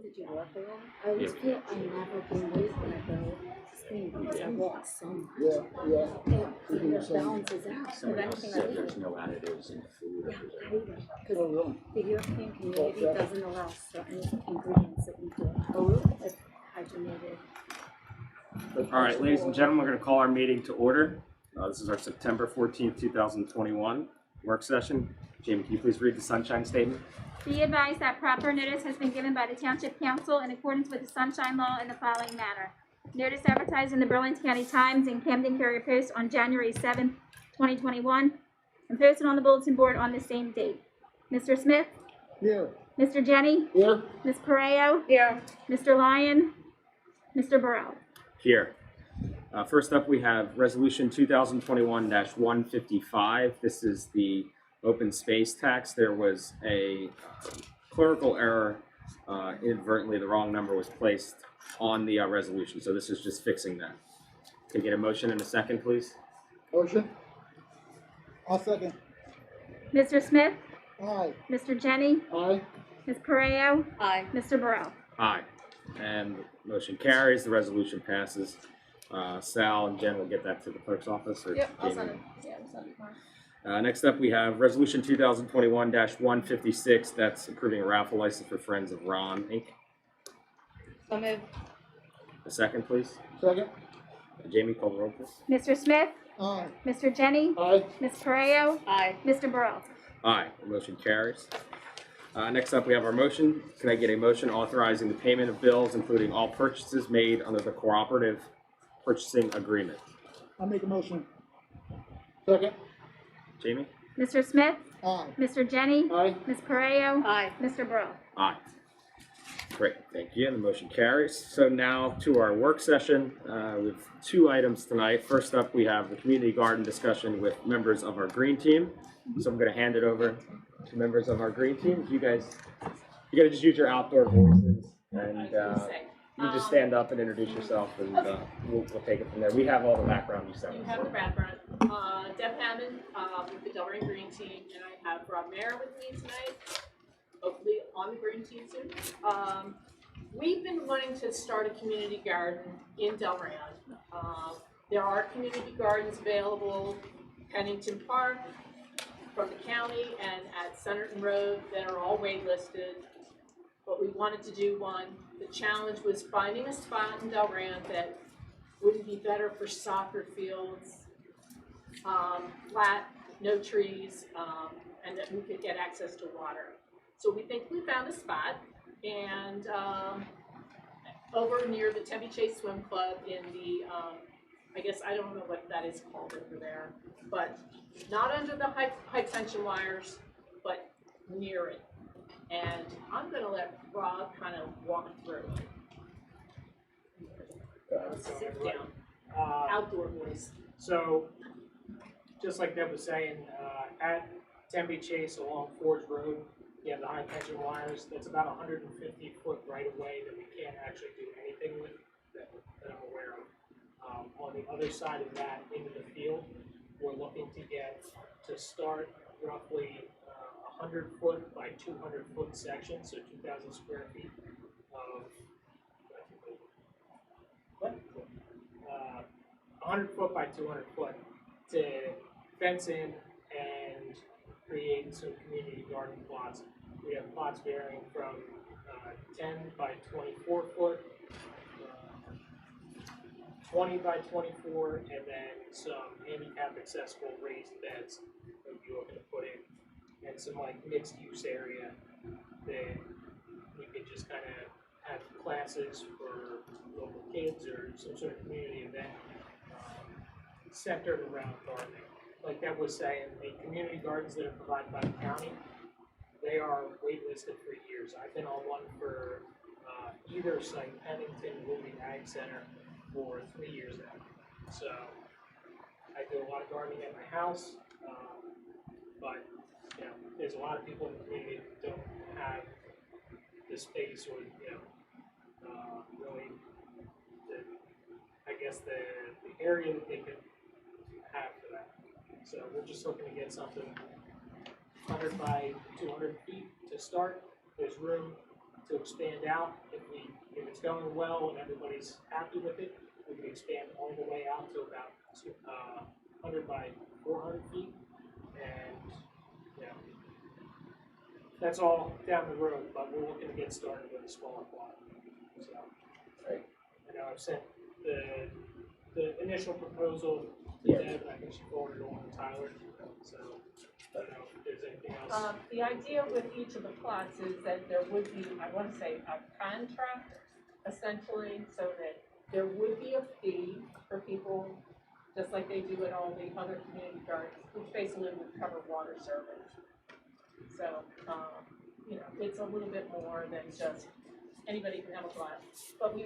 Did you walk there? I always feel I never gain weight when I go skiing because I walk so much. It balances out. If anything, I there's no additives in food. yeah, I hate it. Because the European community doesn't allow certain ingredients that we do. It's hydrogenated. All right, ladies and gentlemen, we're going to call our meeting to order. This is our September 14th, 2021 work session. Jamie, can you please read the sunshine statement? Be advised that proper notice has been given by the Township Council in accordance with the Sunshine Law in the following manner. Notice advertised in the Burlington County Times and Camden Courier Post on January 7th, 2021, and posted on the bulletin board on the same date. Mr. Smith? Here. Mr. Jenny? Here. Ms. Pareo? Here. Mr. Lyon? Mr. Burrell? Here. First up, we have Resolution 2021-155. This is the open space tax. There was a clerical error. Inadvertently, the wrong number was placed on the resolution. So this is just fixing that. Can I get a motion in a second, please? Motion. I'll second. Mr. Smith? Aye. Mr. Jenny? Aye. Ms. Pareo? Aye. Mr. Burrell? Aye. And the motion carries. The resolution passes. Sal and Jen will get that to the clerk's office. Or Yep, I'll Jamie? send it. Yeah, I'll send it tomorrow. Next up, we have Resolution 2021-156. That's approving a raffle license for Friends of Ron, Inc. So moved. A second, please. Second. Jamie, call the roll, please. Mr. Smith? Aye. Mr. Jenny? Aye. Ms. Pareo? Aye. Mr. Burrell? Aye. The motion carries. Next up, we have our motion. Can I get a motion authorizing the payment of bills, including all purchases made under the cooperative purchasing agreement? I'll make a motion. Second. Jamie? Mr. Smith? Aye. Mr. Jenny? Aye. Ms. Pareo? Aye. Mr. Burrell? Aye. Great, thank you. And the motion carries. So now to our work session. We have two items tonight. First up, we have the community garden discussion with members of our green team. So I'm going to hand it over to members of our green team. You guys, you got to just use your outdoor voices, and you just stand up and introduce yourself, and we'll take it from there. We have all the background you sent You us. have the background. Deb Hammond with the Delray Green Team, and I have Rob Mayer with me tonight, hopefully on the Green Team soon. We've been wanting to start a community garden in Delran. There are community gardens available, Pennington Park, from the county, and at Centerton Road that are all waitlisted. But we wanted to do one. The challenge was finding a spot in Delran that wouldn't be better for soccer fields, flat, no trees, and that we could get access to water. So we think we found a spot, and over near the Tempe Chase Swim Club in the, I guess, I don't know what that is called over there, but not under the high tension wires, but near it. And I'm gonna let Rob kind of walk through it. Sit down, outdoor voice. So, just like Deb was saying, at Tempe Chase along Forge Road, you have the high tension wires. That's about 150 foot right of way that we can't actually do anything with that I'm aware of. On the other side of that, into the field, we're looking to get to start roughly 100 foot by 200 foot section, so 2,000 square feet of 100 foot by 200 foot to fence in and create some community garden plots. We have plots varying from 10 by 24 foot, 20 by 24, and then some handicap accessible raised beds that we'll be looking to put in, and some like mixed use area that we could just kind of have classes for local kids or some sort of community event centered around gardening. Like Deb was saying, the community gardens that are provided by the county, they are waitlisted for years. I've been on one for either site, Pennington, Woodley Ag Center, for 3 years now. So I do a lot of gardening at my house, but you know, there's a lot of people in the community that don't have the space or really the area that they could have for that. So we're just looking to get something 100 by 200 feet to start. There's room to expand out if it's going well and everybody's happy with it. We can expand all the way out to about 100 by 400 feet, and you know, that's all down the road. But we're looking to get started with a smaller plot. So, Right. I know I've sent the initial proposal to Yeah. Deb, and I think she forwarded it on to Tyler. So, I don't know if there's anything else. The idea with each of the plots is that there would be, I want to say, a contract, essentially, so that there would be a fee for people, just like they do in all the other community gardens, which basically would cover water service. So, you know, it's a little bit more than just anybody can have a plot. But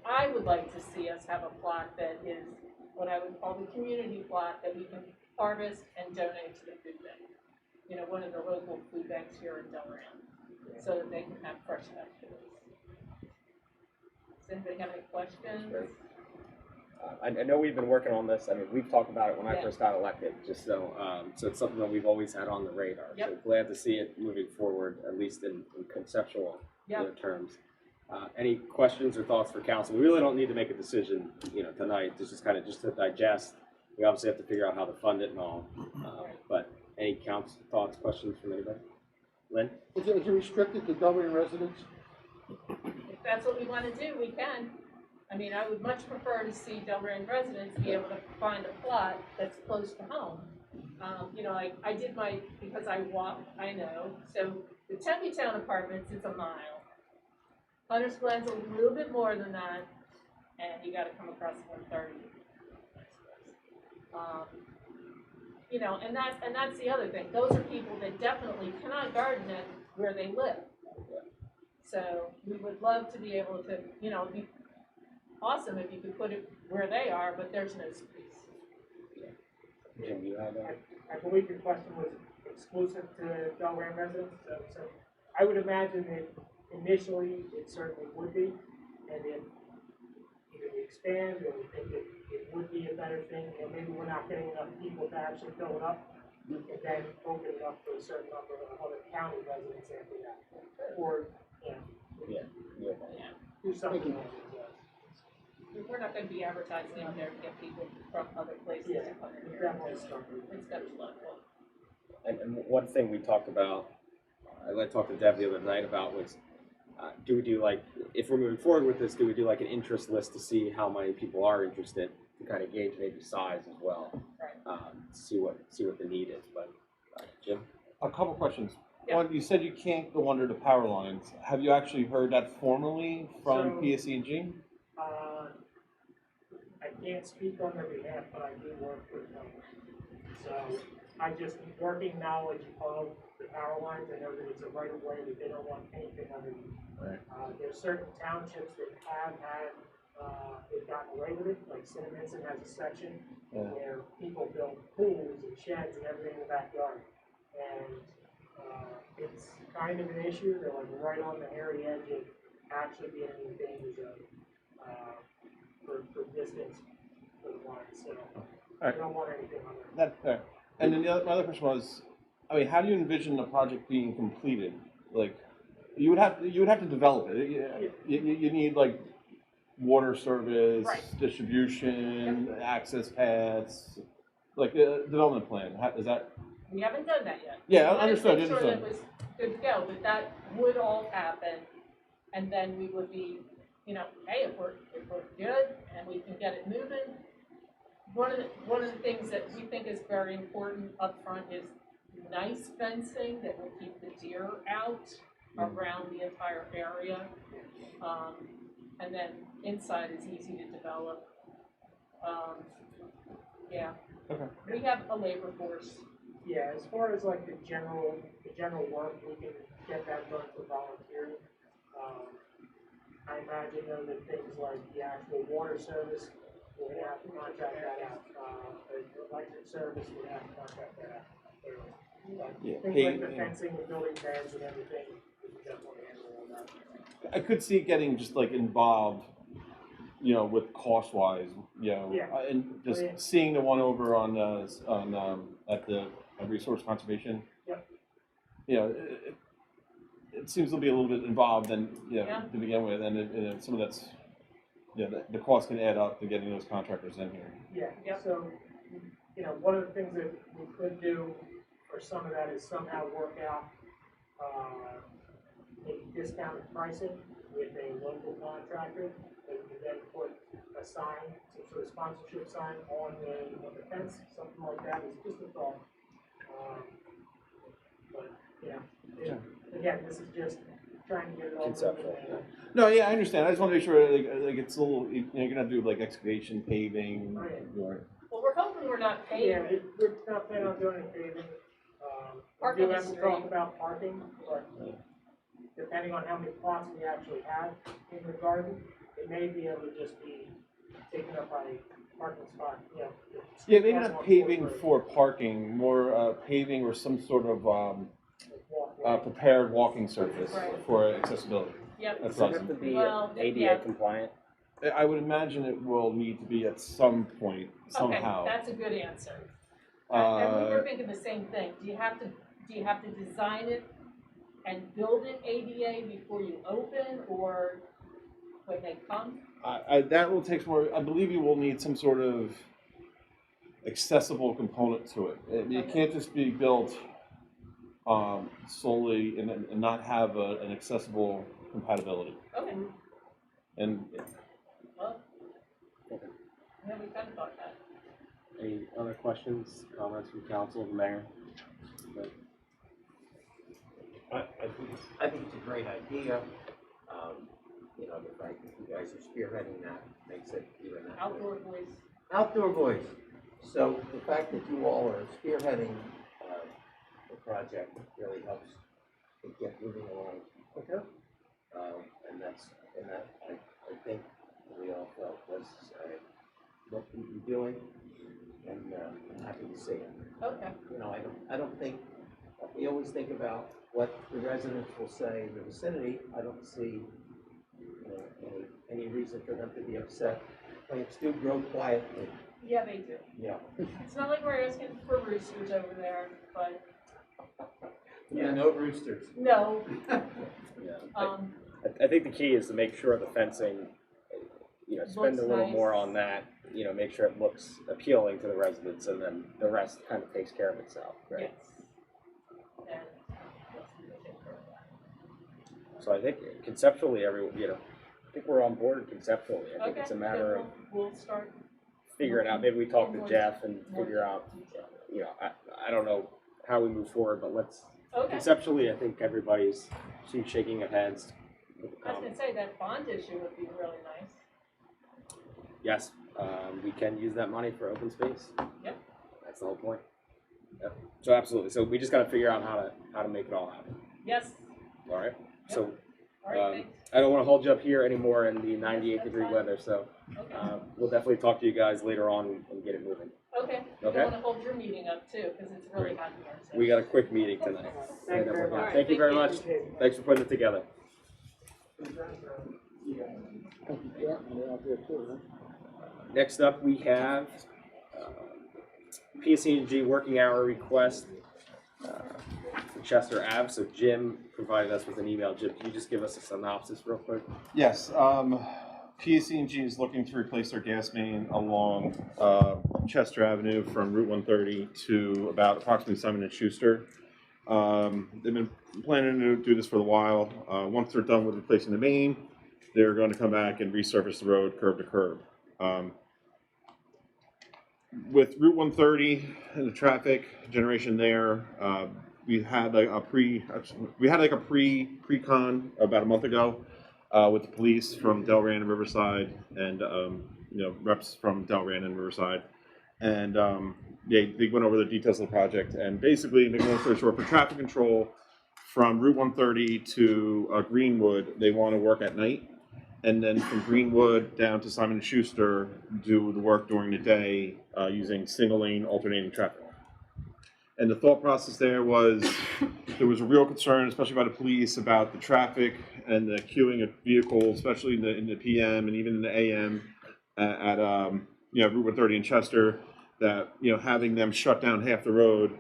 I would like to see us have a plot that is what I would call the community plot that we can harvest and donate to the food bank. You know, one of the local food banks here in Delran, so that they can have fresh vegetables. Does anybody have any questions? I know we've been working on this. I mean, we've talked about it when I Yeah. first got elected, just so it's something that we've always had on the radar. Yep. So glad to see it moving forward, at least in conceptual terms. Any questions or thoughts for council? We really don't need to make a decision, tonight. This is kind of just to digest. We obviously have to figure out how to fund it and all. But any council thoughts, questions from anybody? Lynn? Is it restricted to Delran residents? If that's what we want to do, we can. I mean, I would much prefer to see Delran residents be able to find a plot that's close to home. You know, I did because I walk, I know. So the Town apartments, it's a mile. Hunter's Glen's a little bit more than that, and you got to come across 130. You know, and that's the other thing. Those are people that definitely cannot garden at where they live. So we would love to be able to, you know, it'd be awesome if you could put it where they are, but there's no space. Jim, you have that? I believe your question was exclusive to Delran residents, so I would imagine that initially it certainly would be, and if either we expand or we think that it would be a better thing, or maybe we're not getting enough people to actually fill it up, we can then open it up to a certain number of other county residents after that, or, do something like that. We're not going to be advertising out there to get people from other places Yeah, to come in here. definitely something. It's going to be local. And one thing we talked about, I talked to Deb the other night about was, do we do if we're moving forward with this, do we do an interest list to see how many people are interested, to kind of gauge maybe size as well, Right. see what the need is. But Jim, A couple questions. Yeah. One, you said you can't go under the power lines. Have you actually heard that formally from So- PSE&G? I can't speak on their behalf, but I do work with them. So I just working knowledge of the power lines. I know that it's a right of way, that they don't want anything underneath. Right. There's certain townships that have had, they've gotten away with it, like Cinnaminson has a section Yeah. where people build pools and sheds and everything in the backyard. And it's kind of an issue. They're right on the hairy edge of actually being in the danger zone for distance for the lines. So I Alright. don't want anything on there. That's fair. And then my other question was, I mean, how do you envision the project being completed? You would have to develop it. You need water service, Right. distribution, access paths, a development plan. Is that? We haven't done that yet. Yeah, We wanted to understood, make sure that understood. was good to go, but that would all happen, and then we would be, you know, hey, if we're good and we can get it moving. One of the things that we think is very important up front is nice fencing that will keep the deer out around the entire area. And then inside is easy to develop. Yeah. Okay. We have a labor force. Yeah, as far as the general work, we can get that done for volunteering. I imagine though that things like the actual water service, we're gonna have to contract that out. The electric service, we're gonna have to contract that out. Yeah, Things like the fencing, the building pads and everything, we can definitely handle all that. I could see it getting just involved, with cost wise, Yeah. and just Yeah. seeing the one over on at the resource conservation. Yep. you know, it seems to be a little bit involved and, you know, Yeah. to begin with, and some of that's, you know, the cost can add up to getting those contractors in here. Yeah, Yep. so, you know, one of the things that we could do for some of that is somehow work out, maybe discounted pricing with a local contractor that we could then put a sign, some sort of sponsorship sign on the fence, something like that, is just a thought. But, yeah, again, this is just trying to get it all. Conceptual, moving. yeah. No, yeah, I understand. I just want to make sure, like it's a little, you know, you're gonna do like excavation, paving, Right. or, Well, we're hoping we're not paying. Yeah, we're not planning on doing any paving. We Parking do is have to great. talk about parking, but depending on how many plots we actually have in the garden, it may be able to just be taken up by parking spot, you know. yeah, maybe parking not on paving Fort Road, for parking, more paving or some sort of like walkway. prepared walking surface Right. for accessibility. Yep. That's Does it awesome. have to be Well, ADA yeah. compliant? I would imagine it will need to be at some point, somehow. Okay, that's a good answer. And we were Uh, thinking the same thing. Do you have to design it and build it ADA before you open, or when they come? that will take more, I believe you will need some sort of accessible component to it. It can't just be built solely and not have an accessible compatibility. Okay, And well, yeah, we kind of thought that. Any other questions, comments from council, the mayor? I think it's a great idea. You know, the fact that you guys are spearheading that makes it even that. Outdoor boys. Outdoor boys. So the fact that you all are spearheading the project really helps it get moving along quicker. And that I think we all felt was what we were doing, and I'm happy to see it. Okay. You know, I don't think, we always think about what the residents will say in the vicinity. I don't see, you know, any reason for them to be upset. Plants do grow quietly, Yeah, they do. yeah. It's not like we're asking for roosters over there, but Yeah, no roosters. no. Yeah. Um, I think the key is to make sure the fencing, you know, spend a Looks little nice. more on that, you know, make sure it looks appealing to the residents, and then the rest kind of takes care of itself, right? yes. And yes, we will take care of that. So I think conceptually, you know, I think we're on board conceptually. I think Okay, it's a matter of then we'll start figuring out, maybe we talk to more- Jeff and more figure out, detail. you know, I don't know how we move forward, but let's, Okay. conceptually, I think everybody's shaking of heads. I was gonna say that bond issue would be really nice. Yes, we can use that money for open space. Yep. That's the whole point. Yep. So absolutely. So we just got to figure out how to make it all happen. Yes. All right. So All right, thanks. I don't want to hold you up here anymore in the 98-degree fine. weather. So Okay. we'll definitely talk to you guys later on and get it moving. Okay. I Okay. want to hold your meeting up too, because it's really hot here. So. We got a quick meeting tonight. Thank you very much. Thank you very much. Thanks for putting it together. Yeah, and they're out there too, huh? Next up, we have PSC&G working hour request for Chester Ave. So Jim provided us with an email. Jim, can you just give us a synopsis real quick? yes, PSC&G is looking to replace their gas main along Chester Avenue from Route 130 to about approximately Simon and Schuster. They've been planning to do this for a while. Once they're done with replacing the main, they're going to come back and resurface the road curb to curb. With Route 130 and the traffic generation there, we had like a pre-con about a month ago with the police from Delran and Riverside, and you know, reps from Delran and Riverside, and they went over the details of the project. And basically, make a long story short, for traffic control from Route 130 to Greenwood, they want to work at night. And then from Greenwood down to Simon & Schuster, do the work during the day using single lane alternating traffic. And the thought process there was a real concern, especially by the police, about the traffic and the queuing of vehicles, especially in the PM and even in the AM at you know, Route 130 in Chester, that, you know, having them shut down half the road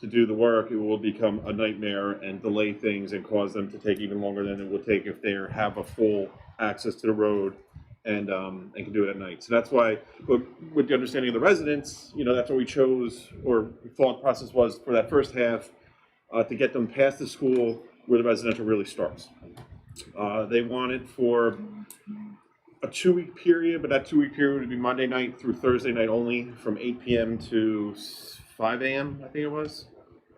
to do the work, it will become a nightmare and delay things and cause them to take even longer than it would take if they have a full access to the road and can do it at night. So that's why, with the understanding of the residents, that's what we chose, or thought process was for that first half, to get them past the school where the residential really starts. They want it for a 2-week period, but that 2-week period would be Monday night through Thursday night only, from 8 p.m. to 5 a.m. I think it was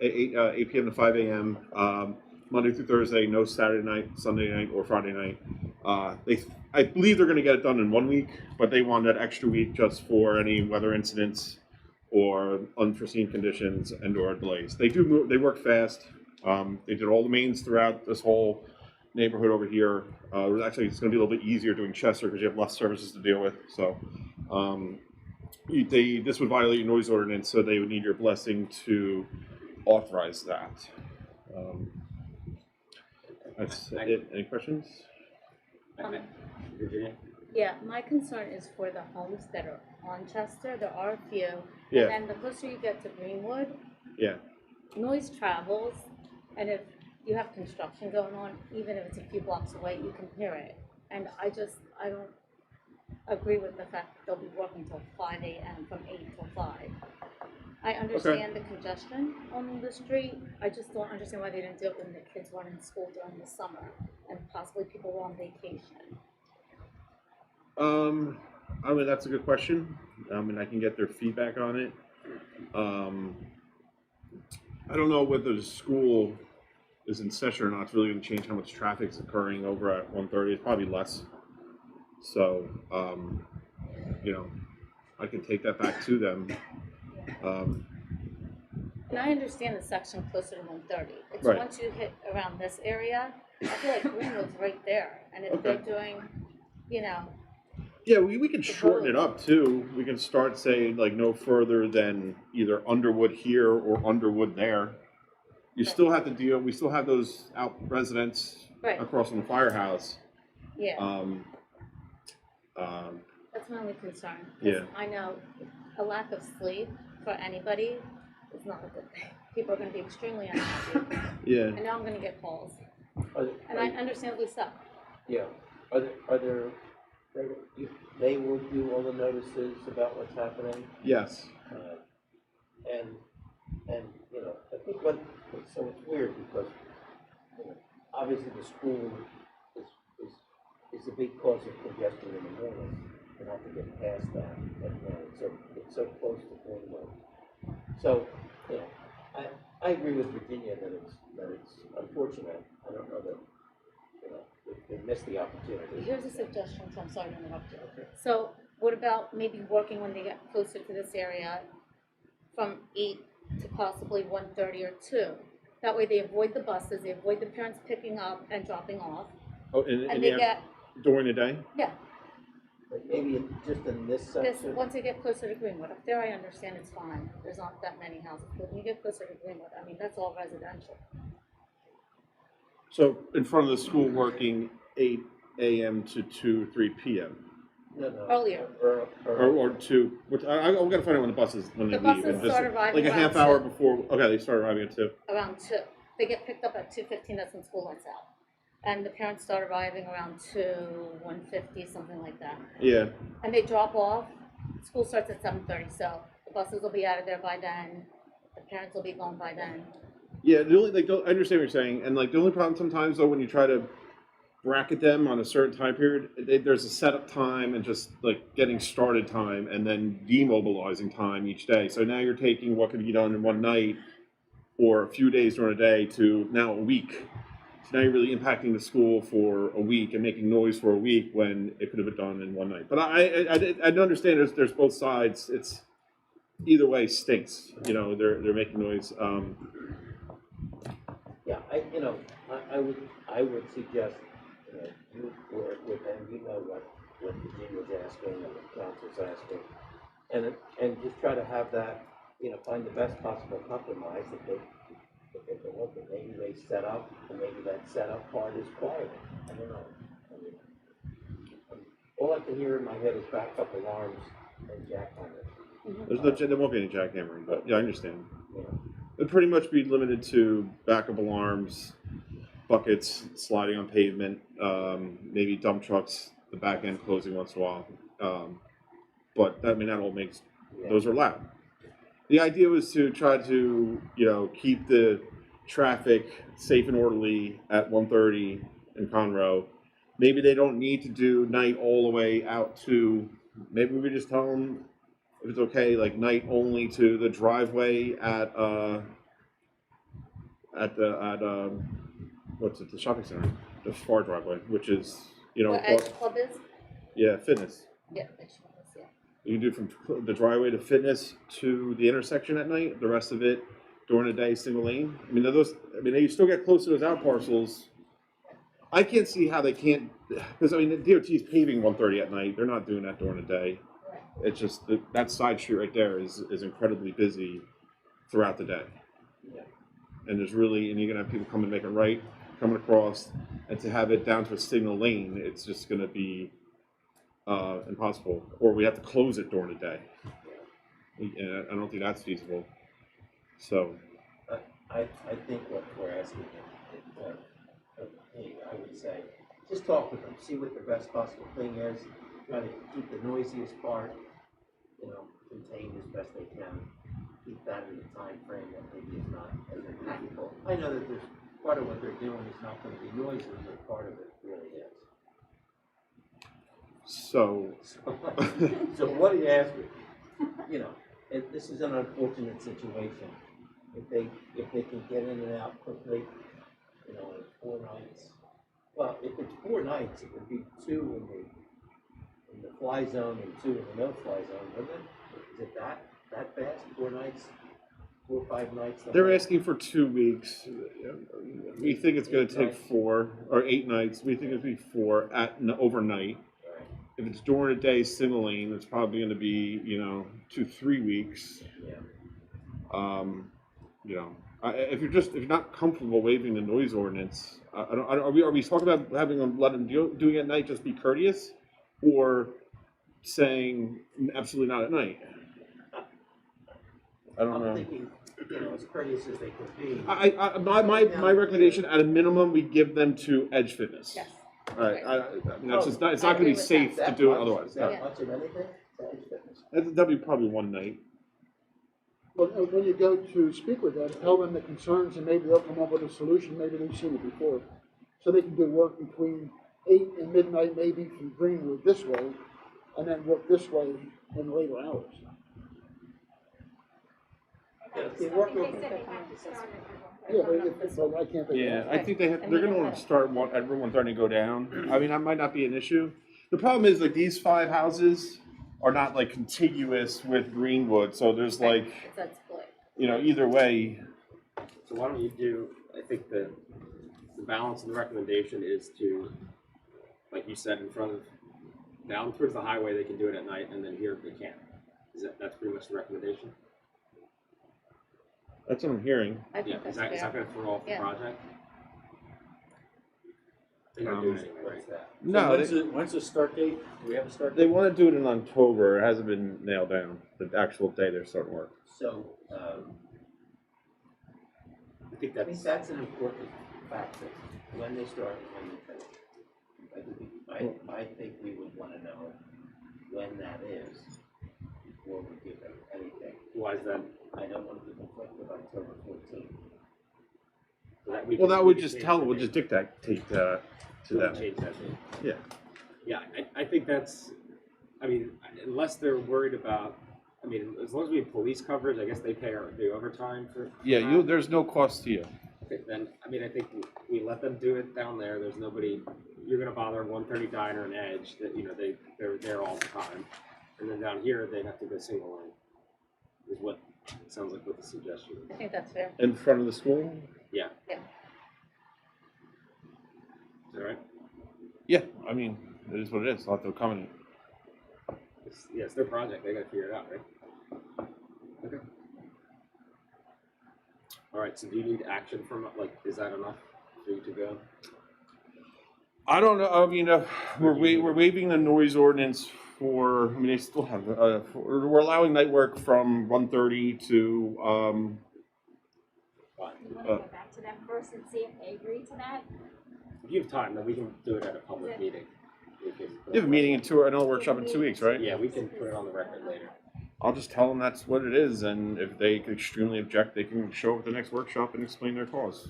8 p.m. to 5 a.m. Monday through Thursday, no Saturday night, Sunday night, or Friday night. I believe they're going to get it done in 1 week, but they want that extra week just for any weather incidents or unforeseen conditions and/or delays. They work fast. They did all the mains throughout this whole neighborhood over here. Actually, it's going to be a little bit easier doing Chester because you have less services to deal with. So, this would violate your noise ordinance, so they would need your blessing to authorize that. That's it. Any questions? Virginia? Yeah, my concern is for the homes that are on Chester. There are a few. Yeah. And then the closer you get to Greenwood, Yeah. noise travels. And if you have construction going on, even if it's a few blocks away, you can hear it. And I don't agree with the fact that they'll be working till 5 a.m. from 8 till 5. I understand the congestion on the street. I just don't understand why they didn't do it when the kids weren't in school during the summer and possibly people were on vacation. I mean, that's a good question. And I can get their feedback on it. I don't know whether the school is in session or not. It's really going to change how much traffic is occurring over at 130. It's probably less. So, I can take that back to them. And I understand the section closer to 130. It's Right. once you hit around this area, I feel like Greenwood's right there. And if they're doing, Yeah, we can shorten it up too. We can start saying like no further than either Underwood here or Underwood there. You still have to deal. We still have those out residents across from the firehouse. yeah. That's my only concern. 'Cause Yeah. I know a lack of sleep for anybody is not a good thing. People are going to be extremely unhappy. Yeah. And now I'm going to get calls. And I understandably so. Yeah, are there, they will do all the notices about what's happening? Yes. And I think so it's weird because, obviously the school is a big cause of congestion in the morning. You have to get past that, it's so close to Greenwood. So, I agree with Virginia that it's unfortunate. I don't know that, they missed the opportunity. Here's a suggestion, so I'm sorry to interrupt you. So what about maybe working when they get closer to this area from 8 to possibly 1:30 or 2? That way they avoid the buses, they avoid the parents picking up and dropping off. Oh, And they get, during the day? yeah, But maybe just in this section. once they get closer to Greenwood. Up there I understand it's fine, there's not that many houses. But when you get closer to Greenwood, I mean, that's all residential. So in front of the school, working 8 a.m. to 3 p.m. No. Earlier. Or 2. Which I'm going to find out when the buses when they The leave. buses and just, start arriving like a half around hour 2. before. Okay, they start arriving at 2. Around 2. They get picked up at 2:15, that's when school lets out. And the parents start arriving around 1:50, something like that. Yeah. And they drop off, school starts at 7:30, so the buses will be out of there by then, the parents will be gone by then. Yeah, the only I understand what you're saying, and the only problem sometimes though when you try to bracket them on a certain time period, there's a setup time and just getting started time, and then demobilizing time each day. So now you're taking what could be done in one night or a few days during a day to now a week. So now you're really impacting the school for a week and making noise for a week when it could have been done in one night. But I understand there's both sides. It's either way stinks. They're making noise. Yeah, I would suggest, you work with them, what Virginia's asking and the council's asking, and just try to have that, find the best possible compromise that they can look at. Maybe they set up, and maybe that setup part is quiet. I don't know. All I can hear in my head is backup alarms and jackhammers. There won't be any jackhammering, but yeah, I understand. Yeah. It'd pretty much be limited to backup alarms, buckets sliding on pavement, maybe dump trucks, the back end closing once in a while. But I mean, that all makes, those are loud. The idea was to try to, keep the traffic safe and orderly at 130 in Conroe. Maybe they don't need to do night all the way out to, maybe we just tell them if it's okay, like night only to the driveway at what's it, the shopping center, the far driveway, which is, Where Edge Club is? yeah, Fitness. Yeah, Edge Club is, yeah. You can do from the driveway to Fitness to the intersection at night. The rest of it during the day, single lane. I mean, they still get close to those out parcels. I can't see how they can't, because I mean, the DOT is paving 130 at night. They're not doing that during the day. It's just that side street right there is incredibly busy throughout the day. And there's really, and you're gonna have people coming, make a right, coming across, and to have it down to a single lane, it's just gonna be impossible. Or we have to close it during the day. And I don't think that's feasible. So. I think what we're asking, I would say, just talk with them, see what the best possible thing is, try to keep the noisiest part, contained as best they can. Keep that in the time frame that maybe is not as impactful. I know that there's part of what they're doing is not going to be noisy, but part of it really is. So what do you ask me? This is an unfortunate situation. If they can get in and out quickly, in 4 nights. Well, if it's 4 nights, it would be 2 in the fly zone and 2 in the no-fly zone, wouldn't it? Is it that fast? 4 nights, 4 or 5 nights? They're asking for 2 weeks. We think it's going to take 4 or 8 nights. We think it'll be 4 overnight. Right. If it's during the day, single lane, it's probably going to be 2-3 weeks. Yeah. If you're not comfortable waiving the noise ordinance, are we talking about having them let them doing it at night just be courteous, or saying absolutely not at night? I don't know. I'm thinking, as courteous as they could be. My recommendation, at a minimum, we give them to Edge Fitness. Yes. All right. I mean, that's just not. It's I not going to agree be with safe That to do it much? otherwise. Is that Yeah. much of anything? Fitness. That'd be probably 1 night. But when you go to speak with them, tell them the concerns and maybe they'll come up with a solution. Maybe they've seen it before. So they can do work between 8 and midnight, maybe from Greenwood this way, and then work this way in later hours. If they work over. Yeah, but I can't think Yeah, of I think they're going to want to start at 130 and go down. I mean, that might not be an issue. The problem is, like, these 5 houses are not like contiguous with Greenwood, so there's like, It's that split. either way. So why don't you do, I think the balance of the recommendation is to, like you said, in front of, down towards the highway, they can do it at night, and then here they can't. That's pretty much the recommendation? That's what I'm hearing. I think Yeah, that's is that fair. going to throw off the Yeah. project? They're not doing anything, right? What's that? No, When's the start date? Do we have a start they date? want to do it in October. It hasn't been nailed down, the actual day they're starting work. So, I think I think that's an important factor, when they start and when they finish. I think we would want to know when that is before we give them anything. why is that? I don't want to conflict with October 14th. Well, that would just tell, we'll just dictate to them. Change that date. Yeah. Yeah, I think that's, I mean, unless they're worried about, I mean, as long as we have police coverage, I guess they pay the overtime for. Yeah, there's no cost to you. Okay, then, I mean, I think we let them do it down there. There's nobody, you're gonna bother 130 Diner and Edge that, they're there all the time. And then down here, they'd have to go single lane, is what it sounds like what the suggestion is. I think that's fair. In front of the school? Yeah. Yeah. Is that right? Yeah, I mean, it is what it is. I'll have to accommodate. It's their project. They gotta figure it out, right? Okay. All right, so do you need action from, like, is that enough for you to go? I don't know. I mean, we're waiving the noise ordinance for. I mean, they still have. We're allowing night work from 1:30 to fine. You wanna go back to them first and see if they agree to that? If you have time, then we can do it at a public meeting. We can put You have a meeting another workshop in 2 weeks, right? Yeah, we can put it on the record later. I'll just tell them that's what it is, and if they extremely object, they can show up at the next workshop and explain their cause.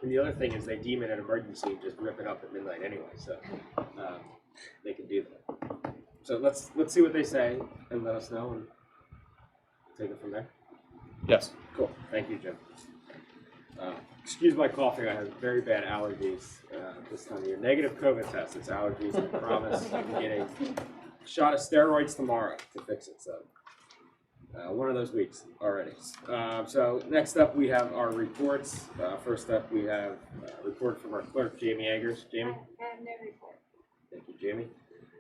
And the other thing is they deem it an emergency and just rip it up at midnight anyway, so they can do that. So let's see what they say and let us know and take it from there. Yes. Cool. Thank you, Jim. Excuse my coughing. I have very bad allergies this time of year. Negative COVID test. It's allergies. I promise. I'm getting a shot of steroids tomorrow to fix it. So one of those weeks already. So next up we have our reports. First up we have a report from our clerk, Jamie Eggers. Jamie. I have no report. Thank you, Jamie.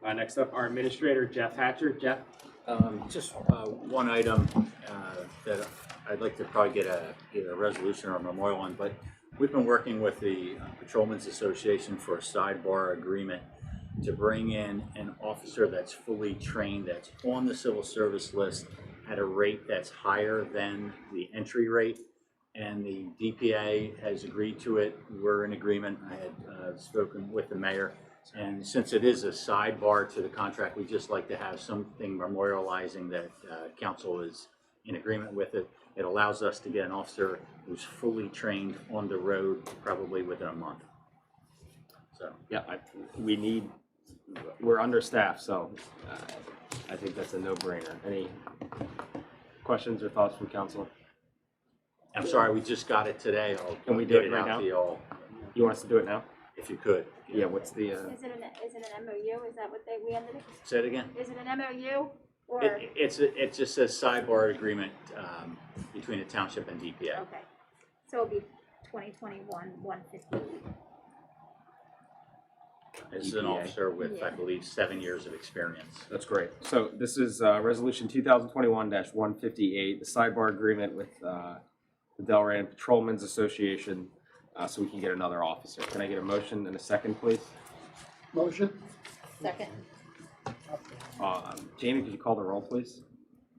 Next up, our administrator, Jeff Hatcher. Jeff. Just one item that I'd like to probably get either a resolution or a memorial on, but we've been working with the Patrolmen's Association for a sidebar agreement to bring in an officer that's fully trained, that's on the civil service list at a rate that's higher than the entry rate. And the DPA has agreed to it. We're in agreement. I had spoken with the mayor. And since it is a sidebar to the contract, we'd just like to have something memorializing that council is in agreement with it. It allows us to get an officer who's fully trained on the road probably within a month. So Yeah, we're understaffed, so I think that's a no-brainer. Any questions or thoughts from council? I'm sorry, we just got it today. Can we do it right now? To y'all, You want us to do it now? if you could. Yeah, what's the, Is it an MOU? Is that what we ended it? Say it again. Is it an MOU or? It just says sidebar agreement between the township and DPA. Okay, so it'll be 2021-158. This is an DPA. officer with, I Yeah. believe, 7 years of experience. That's great. So this is Resolution 2021-158, the sidebar agreement with the Delran Patrolmen's Association, so we can get another officer. Can I get a motion and a second, please? Motion? Second. Jamie, could you call the roll, please?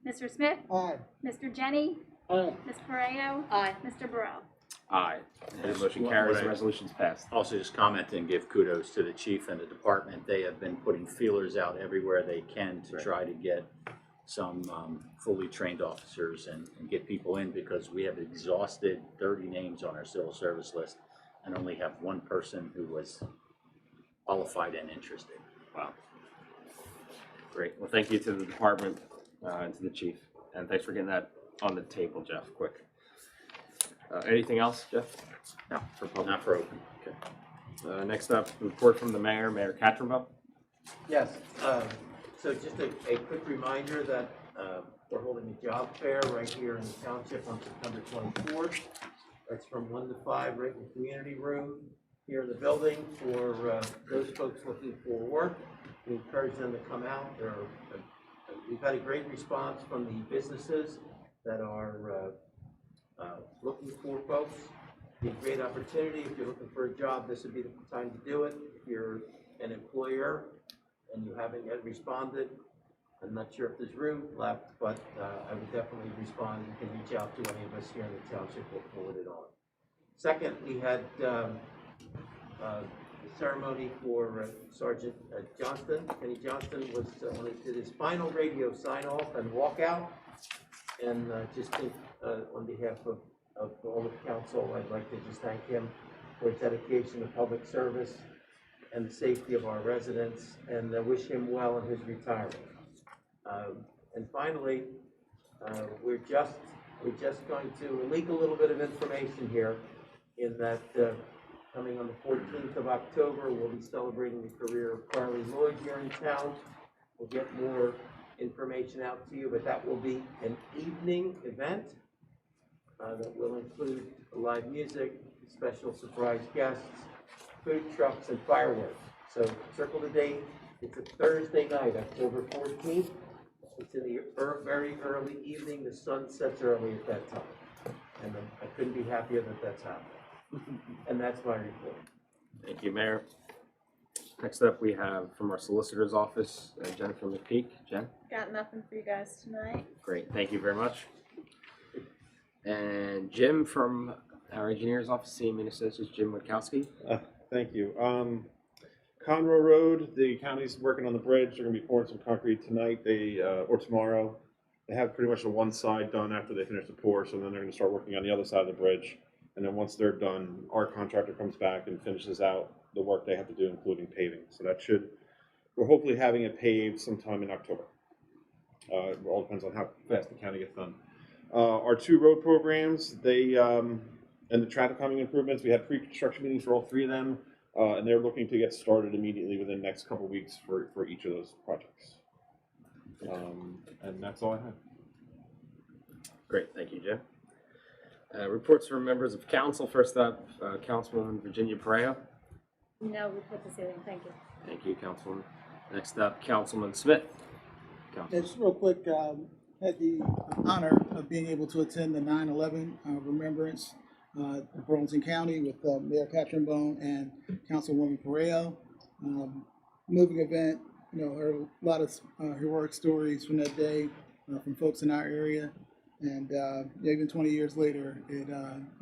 Mr. Smith? Aye. Mr. Jenny? Aye. Ms. Pareo? Aye. Mr. Burrell? Aye. And the motion carries, the resolution's passed. Also, just comment and give kudos to the chief and the department. They have been putting feelers out everywhere they can to try to get some fully trained officers and get people in, because we have exhausted 30 names on our civil service list and only have one person who was qualified and interested. Wow. Great. Well, thank you to the department and to the chief. And thanks for getting that on the table, Jeff, quick. Anything else, Jeff? No, For public? not for open. Okay. Next up, report from the mayor, Mayor Cattrall. Yes, so just a quick reminder that we're holding a job fair right here in the township on September 24th. That's from 1 to 5 right in the community room here in the building for those folks looking for work. We encourage them to come out. We've had a great response from the businesses that are looking for folks. Be a great opportunity. If you're looking for a job, this would be the time to do it. If you're an employer and you haven't yet responded, I'm not sure if there's room left, but I would definitely respond. You can reach out to any of us here in the township. We'll forward it on. Second, we had the ceremony for Sergeant Johnston. Kenny Johnston was when he did his final radio sign-off and walkout. And just think on behalf of all of the council, I'd like to just thank him for his dedication to public service and the safety of our residents, and wish him well in his retirement. And finally, we're just going to leak a little bit of information here, in that coming on the 14th of October, we'll be celebrating the career of Carly Lloyd here in town. We'll get more information out to you, but that will be an evening event that will include live music, special surprise guests, food trucks, and fireworks. So circle the date. It's a Thursday night, October 14th. It's in the very early evening. The sun sets early at that time. And I couldn't be happier that that's happening. And that's my report. Thank you, Mayor. Next up, we have from our solicitor's office, Jennifer McPeak. Jen? Got nothing for you guys tonight. Great, thank you very much. And Jim from our engineer's office, CME Associates, Jim Witkowski. Thank you. Conroe Road, the county's working on the bridge. They're gonna be pouring some concrete tonight, or tomorrow. They have pretty much the one side done after they finish the pour, so then they're gonna start working on the other side of the bridge. And then once they're done, our contractor comes back and finishes out the work they have to do, including paving. So we're hopefully having it paved sometime in October. It all depends on how fast the county gets done. Our 2 road programs, and the traffic calming improvements, we had pre-construction meetings for all 3 of them, and they're looking to get started immediately within the next couple of weeks for each of those projects. And that's all I have. Great, thank you, Jim. Reports from members of council. First up, Councilwoman Virginia Pareo. No report this evening, thank you. Thank you, Councilwoman. Next up, Councilman Smith. Yeah, just real quick, had the honor of being able to attend the 9/11 remembrance in Burlington County with Mayor Catherine Bone and Councilwoman Pareo. Moving event, heard a lot of heroic stories from that day from folks in our area. And even 20 years later, it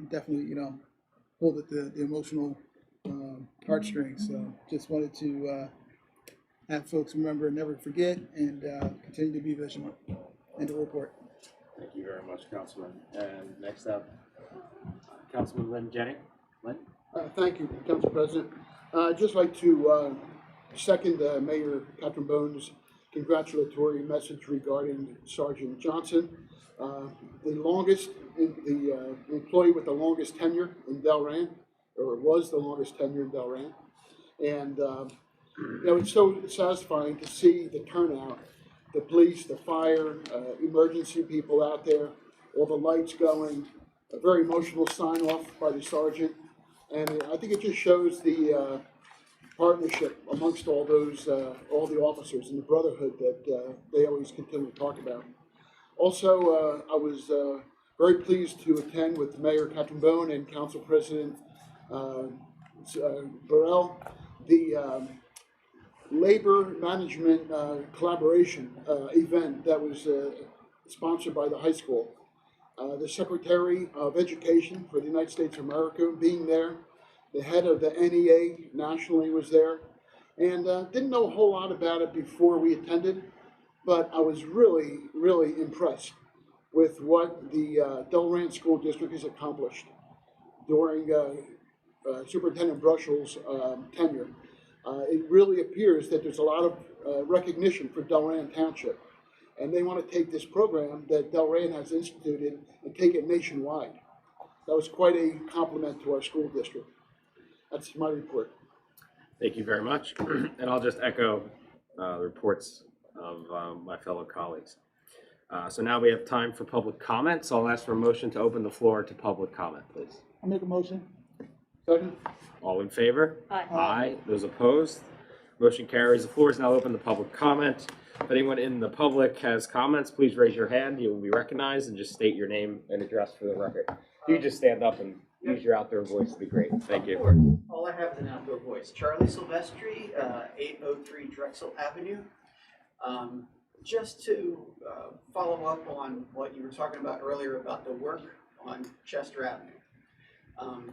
definitely, pulled at the emotional heartstrings. So just wanted to have folks remember and never forget, and continue to be vigilant. End of report. Thank you very much, Councilman. And next up, Councilman Lynn Jennings. Lynn? Thank you, Council President. I'd just like to second Mayor Catherine Bone's congratulatory message regarding Sergeant Johnson, the employee with the longest tenure in Delran, or was the longest tenure in Delran. And it's so satisfying to see the turnout, the police, the fire, emergency people out there, all the lights going, a very emotional sign off by the sergeant. And I think it just shows the partnership amongst all the officers and the brotherhood that they always continue to talk about. Also, I was very pleased to attend with Mayor Catherine Bone and Council President Burrell the labor management collaboration event that was sponsored by the high school. The Secretary of Education for the United States of America being there, the head of the NEA nationally was there, and didn't know a whole lot about it before we attended, but I was really, really impressed with what the Delran School District has accomplished during Superintendent Brushall's tenure. It really appears that there's a lot of recognition for Delran Township, and they want to take this program that Delran has instituted and take it nationwide. That was quite a compliment to our school district. That's my report. Thank you very much. And I'll just echo the reports of my fellow colleagues. So now we have time for public comments. I'll ask for a motion to open the floor to public comment, please. I'll make a motion. Second. All in favor? Aye. Aye. Those opposed? Motion carries. The floor is now open to public comment. If anyone in the public has comments, please raise your hand. You will be recognized, and just state your name and address for the record. If you just stand up and use your outdoor voice, it'd be great. Thank you. All I have is an outdoor voice. Charlie Silvestri, 803 Drexel Avenue. Just to follow up on what you were talking about earlier about the work on Chester Avenue.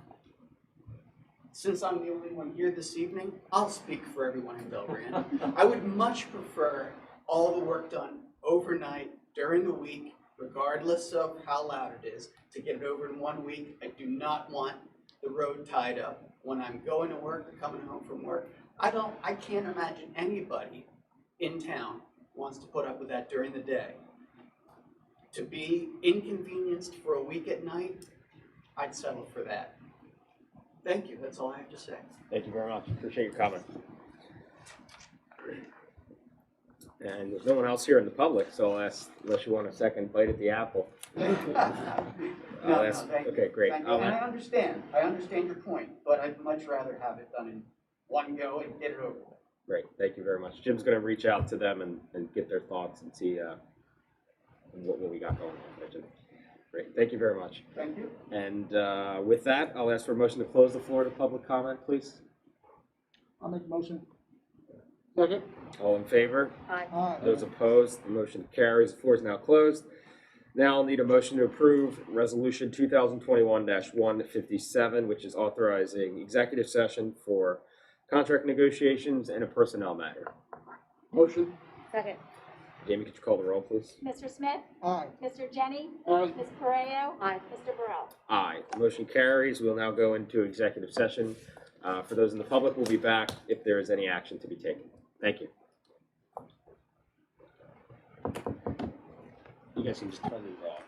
Since I'm the only one here this evening, I'll speak for everyone in Delran. I would much prefer all the work done overnight, during the week, regardless of how loud it is, to get it over in 1 week. I do not want the road tied up when I'm going to work or coming home from work. I can't imagine anybody in town wants to put up with that during the day. To be inconvenienced for a week at night, I'd settle for that. Thank you, that's all I have to say. Thank you very much. Appreciate your comment. And there's no one else here in the public, so I'll ask, unless you want a second bite at the apple. Thank you. Okay, great. Thank you. And I understand your point, but I'd much rather have it done in one go and get it over with. Great, thank you very much. Jim's going to reach out to them and get their thoughts and see what we got going on. Jim. Great, thank you very much. Thank you. And with that, I'll ask for a motion to close the floor to public comment, please. I'll make a motion. Second. All in favor? Aye. Aye. Those opposed, the motion carries. The floor is now closed. Now I'll need a motion to approve Resolution 2021-157, which is authorizing executive session for contract negotiations and a personnel matter. Motion? Second. Jamie, could you call the roll, please? Mr. Smith? Aye. Mr. Jenny? Aye. Ms. Correa? Aye. Mr. Burrell? Aye. Motion carries. We'll now go into executive session. For those in the public, we'll be back if there is any action to be taken. Thank you. You guys can just turn these off.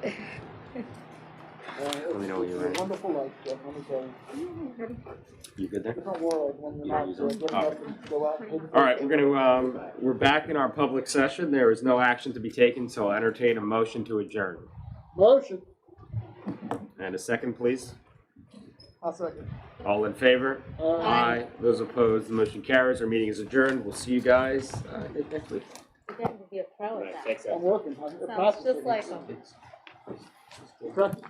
Let me know when you're ready. Wonderful life, Jeff, let me tell you. You good there? Different world when you're not good enough to go out and take All right, we're back in our public session. There is no action to be taken, so I'll entertain a motion to adjourn. Motion. And a second, please. I'll second. All in favor? Aye. Those opposed, the motion carries. Our meeting is adjourned. We'll see you guys, I think, next week. You're getting to be a pro at that. Thanks, I'm working. Sounds just like them. Practice.